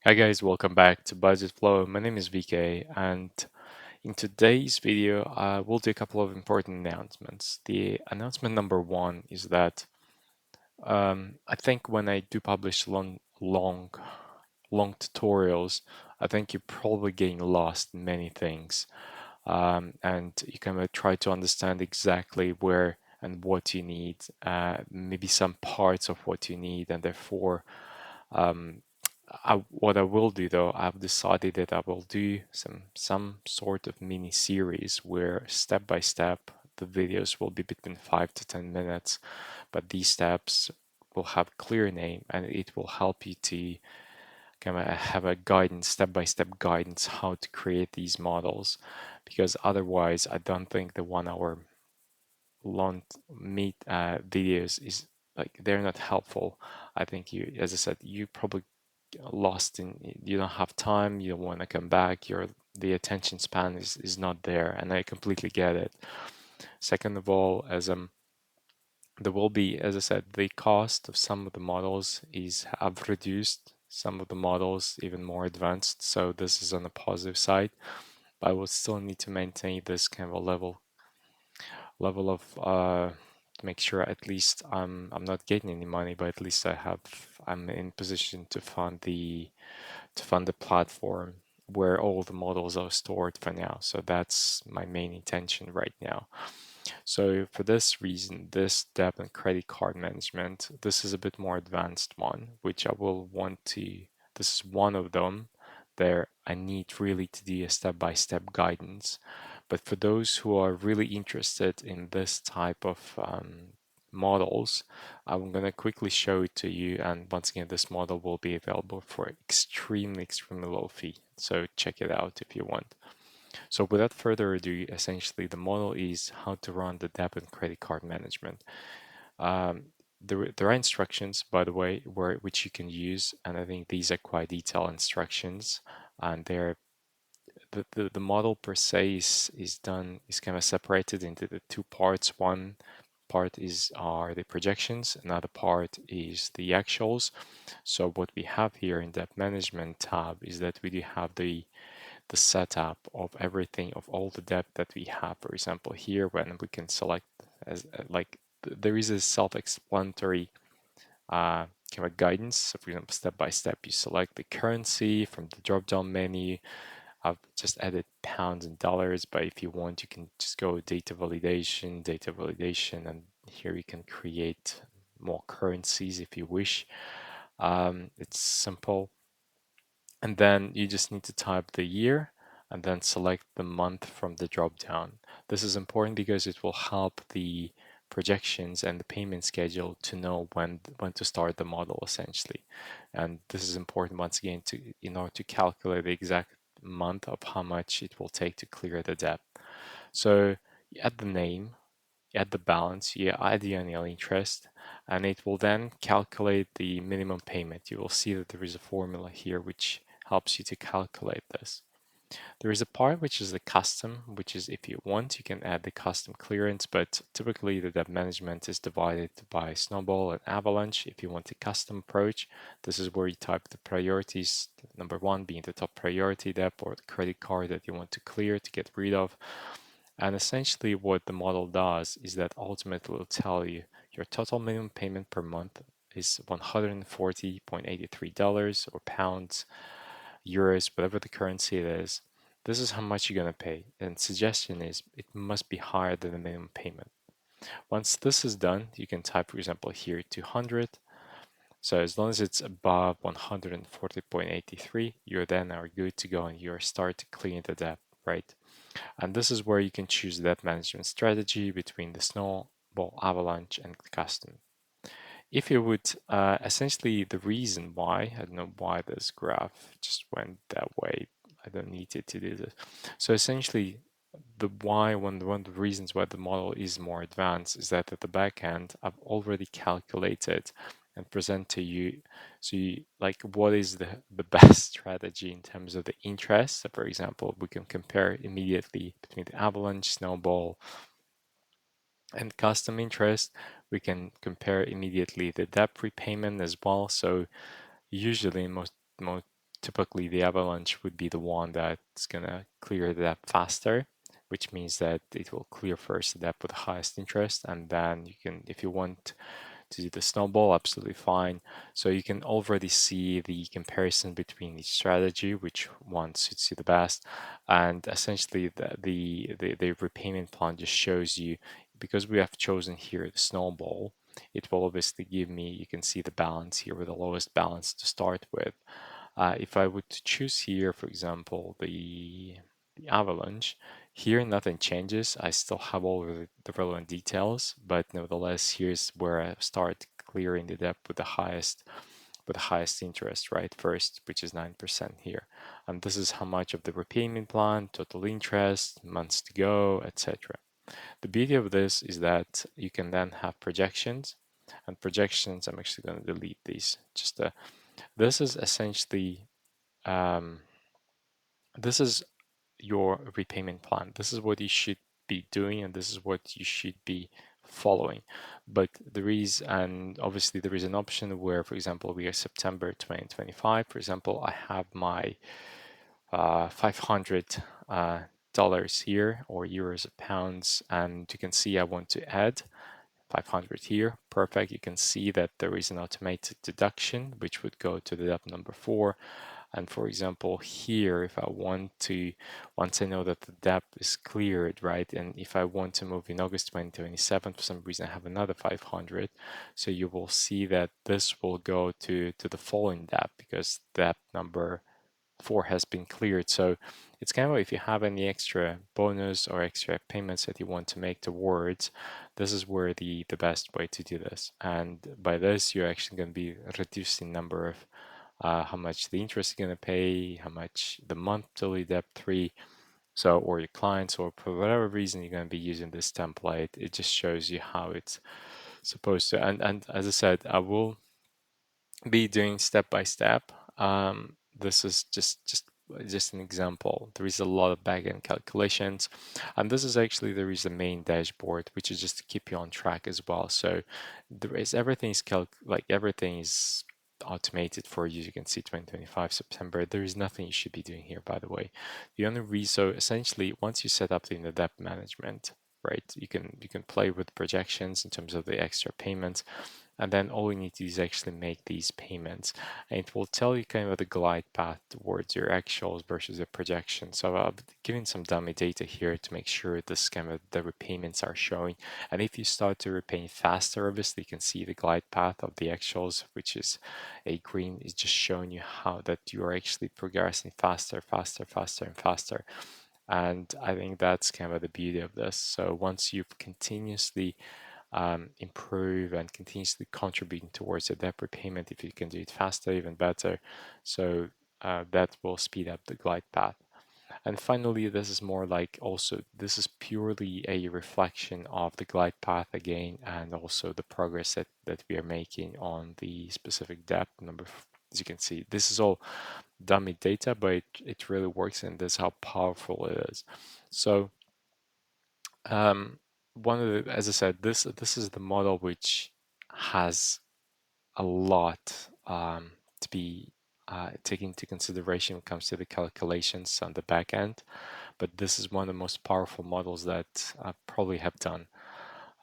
Hi guys, welcome back to Budget Flow. My name is VK, and in today's video, we'll do a couple of important announcements. The announcement number one is that I think when I do publish long tutorials, I think you're probably getting lost in many things, and you kind of try to understand exactly where and what you need, maybe some parts of what you need, and therefore. Um, what I will do though, I've decided that I will do some sort of mini series where step by step the videos will be between 5 to 10 minutes, but these steps will have clear name and it will help you to kind of have a guidance, step by step guidance how to create these models, because otherwise I don't think the 1 hour long meet videos is like they're not helpful. I think you, as I said, you probably lost in, you don't have time, you don't want to come back, your the attention span is not there, and I completely get it. Second of all, as there will be, as I said, the cost of some of the models is have reduced, some of the models even more advanced, so this is on the positive side, but I will still need to maintain this kind of a level of to make sure at least I'm not getting any money, but at least I'm in position to fund the platform where all the models are stored for now. So that's my main intention right now. So for this reason, this debt and credit card management, this is a bit more advanced one, which I will want to, this is one of them. There, I need really to do a step-by-step guidance. But for those who are really interested in this type of models, I'm going to quickly show it to you. And once again, this model will be available for extremely low fee. So check it out if you want. So without further ado, essentially the model is how to run the debit and credit card management. Um, there are instructions, by the way, which you can use, and I think these are quite detailed instructions. And they're the model per se is kind of separated into the two parts. One part are the projections, another part is the actuals. So what we have here in debt management tab is that we do have the setup of everything of all the debt that we have. For example, here when we can select as like there is a self-explanatory kind of guidance. So for example, step by step, you select the currency from the drop-down menu. I've just added pounds and dollars, but if you want, you can just go data validation, and here you can create more currencies if you wish. It's simple. And then you just need to type the year and then select the month from the drop down. This is important because it will help the projections and the payment schedule to know when to start the model essentially. And this is important once again to in order to calculate the exact month of how much it will take to clear the debt. So you add the name, you add the balance, you add the annual interest, and it will then calculate the minimum payment. You will see that there is a formula here which helps you to calculate this. There is a part which is the custom, which is if you want, you can add the custom clearance, but typically the debt management is divided by Snowball and Avalanche. If you want a custom approach, this is where you type the priorities, number one being the top priority debt or the credit card that you want to clear to get rid of. And essentially what the model does is that ultimately will tell you your total minimum payment per month is $140.83 or pounds, euros, whatever the currency it is. This is how much you're going to pay. And suggestion is it must be higher than the minimum payment. Once this is done, you can type, for example, here 200. So as long as it's above 140.83, you're then are good to go and you're start cleaning the debt, right? And this is where you can choose that management strategy between the Snowball, Avalanche, and Custom. If you would, essentially the reason why, I don't know why this graph just went that way. I don't need it to do this. So essentially the why, one of the reasons why the model is more advanced is that at the back end, I've already calculated and present to you. So you, like what is the best strategy in terms of the interest. So for example, we can compare immediately between the Avalanche, Snowball, and custom interest. We can compare immediately the debt repayment as well. So usually most typically the Avalanche would be the one that's gonna clear the debt faster, which means that it will clear first the debt with the highest interest, and then you can, if you want to do the snowball, absolutely fine. So you can already see the comparison between each strategy, which one suits you the best, and essentially the repayment plan just shows you, because we have chosen here the snowball, it will obviously give me, you can see the balance here with the lowest balance to start with. If I would to choose here, for example, the avalanche, here nothing changes. I still have all of the relevant details, but nevertheless, here's where I start clearing the debt with the highest interest, right? First, which is 9% here. And this is how much of the repayment plan, total interest, months to go, etc. The beauty of this is that you can then have projections, and projections, I'm actually going to delete these. This is essentially um, this is your repayment plan. This is what you should be doing, and this is what you should be following. But there is, and obviously there is an option where, for example, we are September 2025. For example, I have my $500 dollars here, or euros or pounds, and you can see I want to add 500 here. Perfect. You can see that there is an automated deduction, which would go to the debt number 4. And for example, here, if I want to, once I know that the debt is cleared, right, and if I want to move in August 2027, for some reason I have another 500, so you will see that this will go to the following debt because debt number 4 has been cleared. So it's kind of, if you have any extra bonus or extra payments that you want to make towards, this is where the best way to do this. And by this, you're actually going to be reducing number of how much the interest is going to pay, how much the monthly debt free. So, or your clients, or for whatever reason you're going to be using this template, it just shows you how it's supposed to. And as I said, I will be doing step by step. This is just an example. There is a lot of backend calculations, and this is actually there is a main dashboard, which is just to keep you on track as well. So there is everything is automated for you. You can see 2025 September. There is nothing you should be doing here, by the way. The only reason, so essentially, once you set up in the debt management, right, you can play with projections in terms of the extra payments, and then all you need to do is actually make these payments, and it will tell you kind of the glide path towards your actuals versus the projection. So I've given some dummy data here to make sure this kind of the repayments are showing, and if you start to repay faster, obviously you can see the glide path of the actuals, which is a green, is just showing you how that you are actually progressing faster, faster, faster, and faster. And I think that's kind of the beauty of this. So once you've continuously improve and continuously contributing towards the debt repayment, if you can do it faster, even better. So that will speed up the glide path. And finally, this is more like also, this is purely a reflection of the glide path again, and also the progress that we are making on the specific debt number. As you can see, this is all dummy data, but it really works, and this is how powerful it is. So um, one of the, as I said, this is the model which has a lot to be taken into consideration when it comes to the calculations on the back end. But this is one of the most powerful models that I probably have done.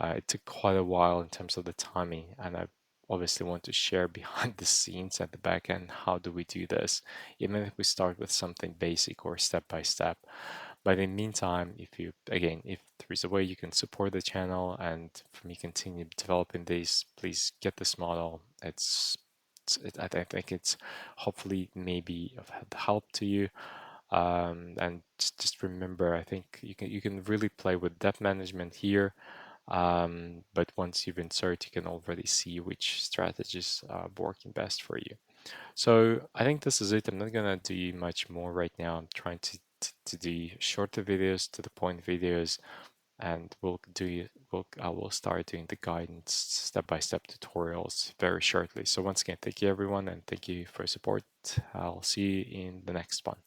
It took quite a while in terms of the timing, and I obviously want to share behind the scenes at the back end. How do we do this? Even if we start with something basic or step by step. But in the meantime, if there is a way you can support the channel and for me continue developing this, please get this model. I think it's hopefully maybe of help to you. And just remember, I think you can really play with debt management here. But once you've inserted, you can already see which strategies are working best for you. So I think this is it. I'm not gonna do much more right now. I'm trying to do shorter videos, to the point videos, and I will start doing the guidance step-by-step tutorials very shortly. So once again, thank you everyone, and thank you for your support. I'll see you in the next one.